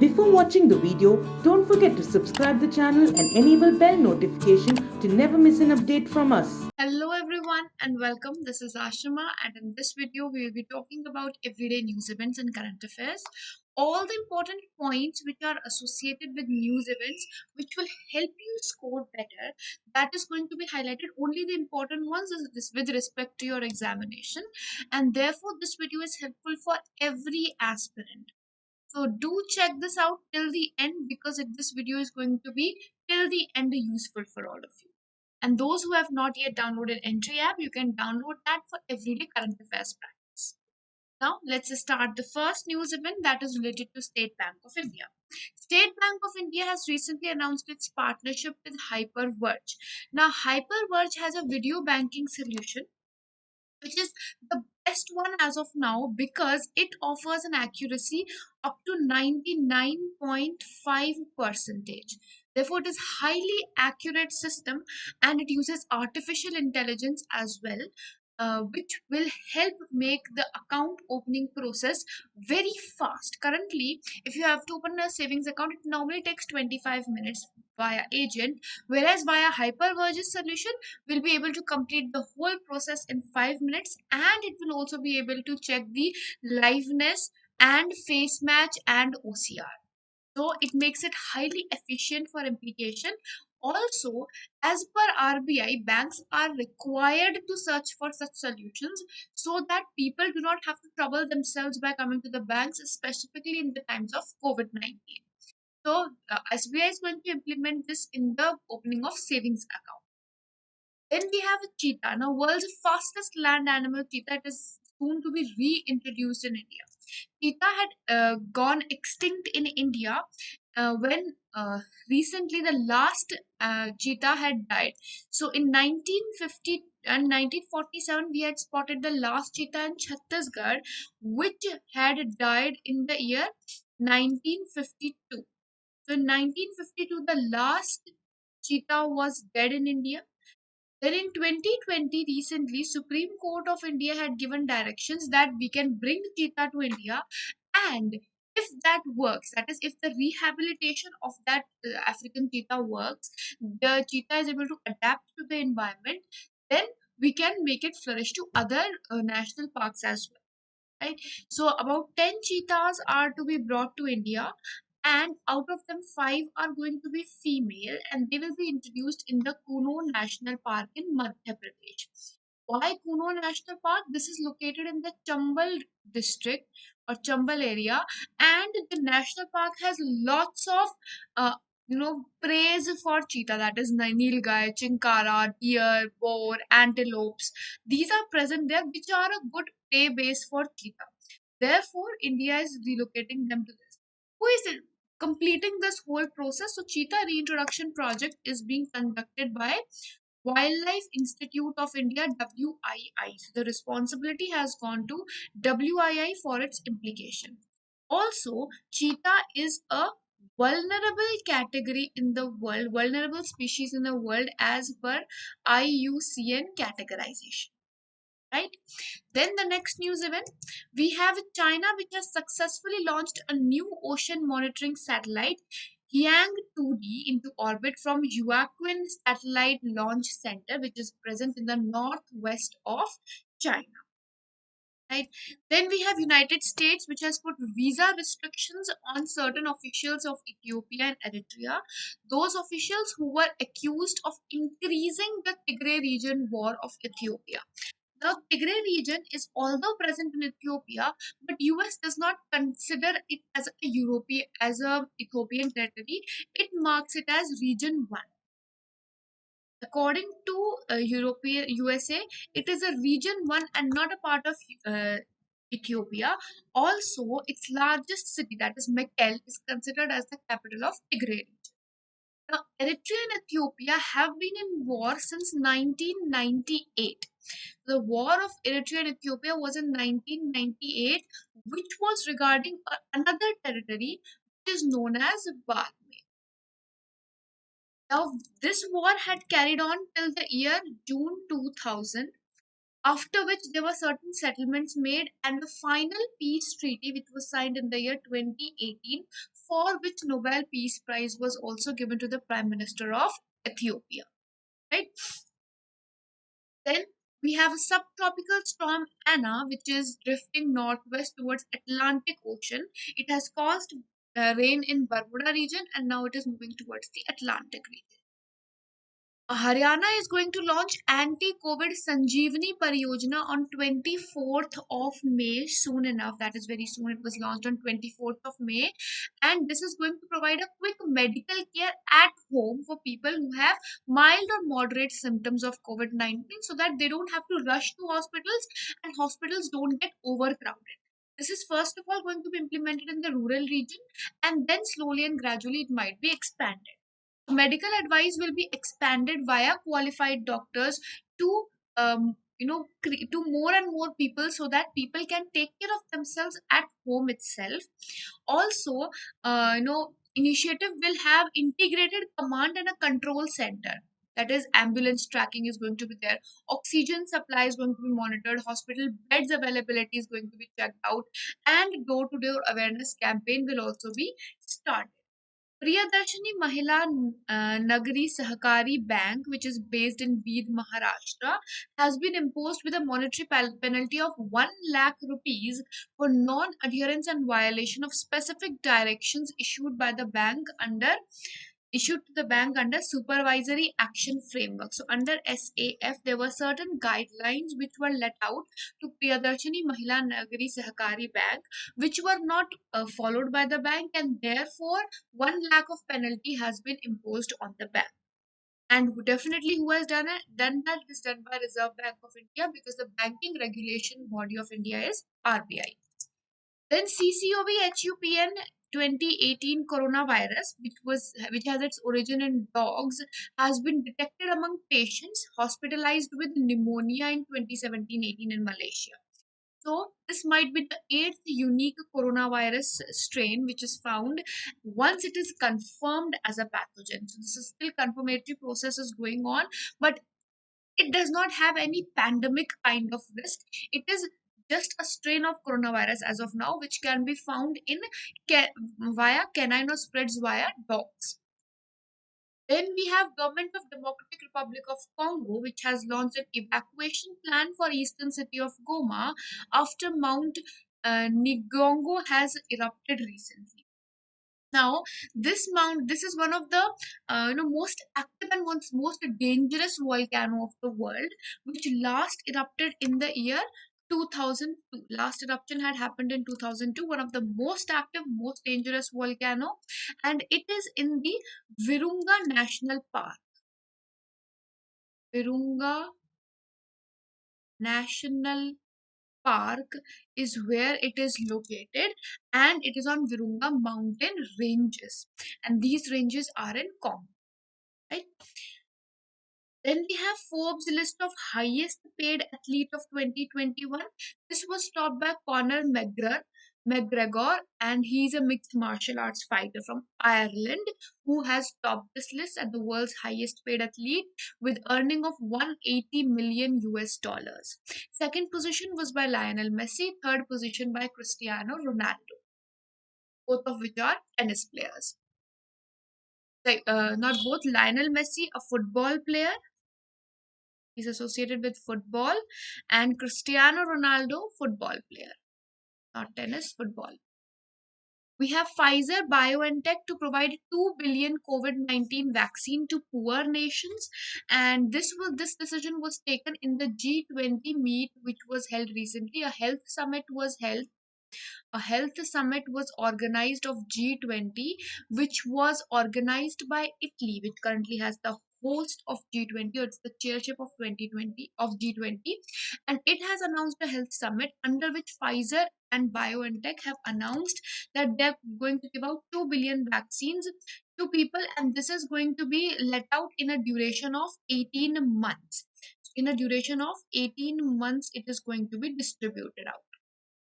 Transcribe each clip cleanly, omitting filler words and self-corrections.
Before watching the video, don't forget to subscribe the channel and enable bell notification to never miss an update from us. Hello everyone and welcome. This is Ashima, and in this video we will be talking about everyday news events and current affairs. All the important points which are associated with news events which will help you score better, that is going to be highlighted. Only the important ones is this with respect to your examination, and therefore this video is helpful for every aspirant. So do check this out till the end, because this video is going to be till the end useful for all of you. And those who have not yet downloaded Entry app, you can download that for everyday current affairs practice. Now let's start the first news event, that is related to State Bank of India. State Bank of India has recently announced its partnership with Hyperverge. Now Hyperverge has a video banking solution which is the best one as of now, because it offers an accuracy up to 99.5 percentage. Therefore it is highly accurate system, and it uses artificial intelligence as well, which will help make the account opening process very fast. Currently, if you have to open a savings account, it normally takes 25 minutes via agent, whereas via Hyperverge's solution will be able to complete the whole process in 5 minutes, and it will also be able to check the liveness and face match and OCR. So it makes it highly efficient for implication. Also, as per RBI, banks are required to search for such solutions so that people do not have to trouble themselves by coming to the banks, specifically in the times of COVID-19. So SBI is going to implement this in the opening of savings account. Then we have a cheetah. Now, world's fastest land animal, cheetah, it is soon to be reintroduced in India. Cheetah had gone extinct in India when recently the last cheetah had died. So in 1950 and 1947, we had spotted the last cheetah in Chhattisgarh, which had died in the year 1952. So in 1952, the last cheetah was dead in India. Then in 2020, recently, Supreme Court of India had given directions that we can bring cheetah to India, and if that works, that is, if the rehabilitation of that African cheetah works, the cheetah is able to adapt to the environment, then we can make it flourish to other national parks as well. Right? So about 10 cheetahs are to be brought to India, and out of them 5 are going to be female, and they will be introduced in the Kuno National Park in Madhya Pradesh. Why Kuno National Park? This is located in the Chambal district or Chambal area, and the national park has lots of praise for cheetah, that is nilgai, chinkara, deer, boar, antelopes. These are present there, which are a good prey base for cheetah. Therefore, India is relocating them to this. Who is it completing this whole process? So, cheetah reintroduction project is being conducted by Wildlife Institute of India, WII. So the responsibility has gone to WII for its implication. Also, cheetah is a vulnerable category in the world, vulnerable species in the world as per IUCN categorization. Right? Then the next news event, we have China, which has successfully launched a new ocean monitoring satellite, Yang 2D, into orbit from Yuaquin Satellite Launch Center, which is present in the northwest of China. Right. Then we have United States, which has put visa restrictions on certain officials of Ethiopia and Eritrea, those officials who were accused of increasing the Tigray region war of Ethiopia. The Tigray region is although present in Ethiopia, but US does not consider it as a European, as a Ethiopian territory. It marks it as Region 1. According to European USA, it is a Region 1 and not a part of Ethiopia. Also, its largest city, that is Mekelle, is considered as the capital of Tigray region. Now, Eritrea and Ethiopia have been in war since 1998. The war of Eritrea and Ethiopia was in 1998, which was regarding another territory which is known as Balmain. Now, this war had carried on till the year June 2000, after which there were certain settlements made, and the final peace treaty, which was signed in the year 2018, for which Nobel Peace Prize was also given to the Prime Minister of Ethiopia. Right? Then we have a subtropical storm Anna, which is drifting northwest towards Atlantic Ocean. It has caused rain in Bermuda region, and now it is moving towards the Atlantic region. Haryana is going to launch anti-COVID Sanjeevani Pariyojana on 24th of May, soon enough. That is very soon. It was launched on 24th of May. And this is going to provide a quick medical care at home for people who have mild or moderate symptoms of COVID-19 so that they don't have to rush to hospitals and hospitals don't get overcrowded. This is first of all going to be implemented in the rural region, and then slowly and gradually it might be expanded. Medical advice will be expanded via qualified doctors to to more and more people so that people can take care of themselves at home itself. Also, initiative will have integrated command and a control center. That is, ambulance tracking is going to be there, oxygen supply is going to be monitored, hospital beds availability is going to be checked out, and door to door awareness campaign will also be started. Priyadarshini Mahila Nagari Sahakari Bank, which is based in Bid, Maharashtra, has been imposed with a monetary penalty of 1 lakh rupees for non-adherence and violation of specific directions issued to the bank under supervisory action framework. So under SAF, there were certain guidelines which were let out to Priyadarshini Mahila Nagari Sahakari Bank, which were not followed by the bank, and therefore 1 lakh of penalty has been imposed on the bank. And definitely, who has done that is done by Reserve Bank of India, because the banking regulation body of India is RBI. Then CCOV-HUPN 2018 coronavirus, which has its origin in dogs, has been detected among patients hospitalized with pneumonia in 2017-18 in Malaysia. So this might be the eighth unique coronavirus strain which is found once it is confirmed as a pathogen. So this is still confirmatory process is going on, but it does not have any pandemic kind of risk. It is just a strain of coronavirus as of now, which can be found in via canine or spreads via dogs. Then we have Government of Democratic Republic of Congo, which has launched an evacuation plan for eastern city of Goma after Mount Nigongo has erupted recently. Now, this is one of the most active and most dangerous volcano of the world, which last erupted in the year 2002. Last eruption had happened in 2002. One of the most active, most dangerous volcano, and it is in the Virunga National Park. Virunga National Park is where it is located, and it is on Virunga mountain ranges, and these ranges are in Congo, right? Then we have Forbes list of highest paid athlete of 2021. This was topped by Conor McGregor, and he's a mixed martial arts fighter from Ireland who has topped this list at the world's highest paid athlete with earning of 180 million US dollars. Second position was by Lionel Messi, third position by Cristiano Ronaldo, both of which are tennis players. Not both, Lionel Messi, a football player, he's associated with football, and Cristiano Ronaldo, football player, not tennis, football. We have Pfizer BioNTech to provide 2 billion COVID-19 vaccine to poor nations, and this decision was taken in the G20 meet which was held recently. A health summit was organized of G20, which was organized by Italy, which currently has the host of G20, or it's the chairship of 2020 of G20, and it has announced a health summit under which Pfizer and BioNTech have announced that they're going to give out 2 billion vaccines to people, and this is going to be let out in a duration of 18 months. In a duration of 18 months, it is going to be distributed out.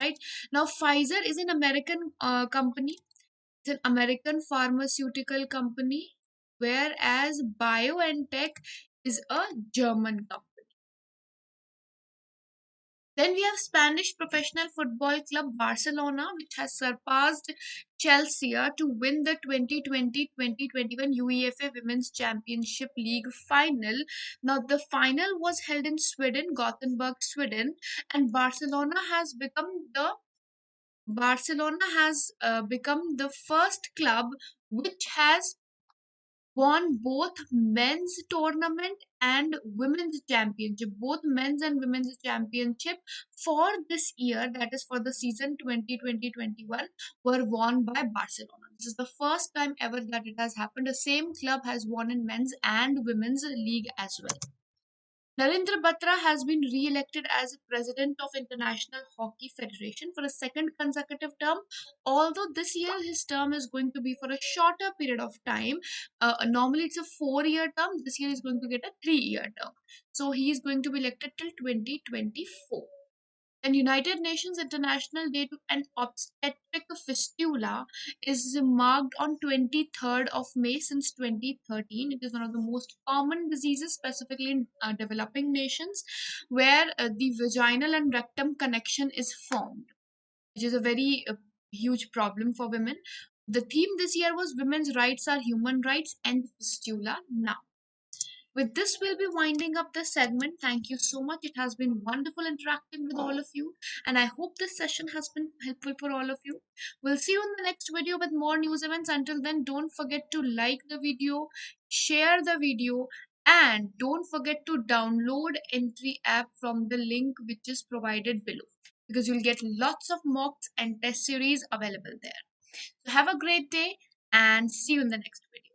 Right now, Pfizer is an American company. It's an American pharmaceutical company, whereas BioNTech is a German company. Then we have Spanish professional football club Barcelona, which has surpassed Chelsea to win the 2020-2021 UEFA Women's Championship League final. Now, the final was held in Sweden, Gothenburg, Sweden, and Barcelona has become the first club which has won both men's tournament and women's championship, both men's and women's championship for this year, that is for the season 2020-21, were won by Barcelona. This is the first time ever that it has happened. The same club has won in men's and women's league as well. Narendra Batra has been re-elected as president of International Hockey Federation for a second consecutive term. Although this year his term is going to be for a shorter period of time. Normally it's a 4-year term. This year he's going to get a 3-year term. So he is going to be elected till 2024. And United Nations International Day to End Obstetric Fistula is marked on 23rd of May since 2013. It is one of the most common diseases, specifically in developing nations, where the vaginal and rectum connection is formed, which is a very huge problem for women. The theme this year was Women's Rights Are Human Rights and Fistula Now. With this, we'll be winding up this segment. Thank you so much. It has been wonderful interacting with all of you, and I hope this session has been helpful for all of you. We'll see you in the next video with more news events. Until then, don't forget to like the video, share the video, and don't forget to download Entry app from the link which is provided below, because you'll get lots of mocks and test series available there. So have a great day and see you in the next video.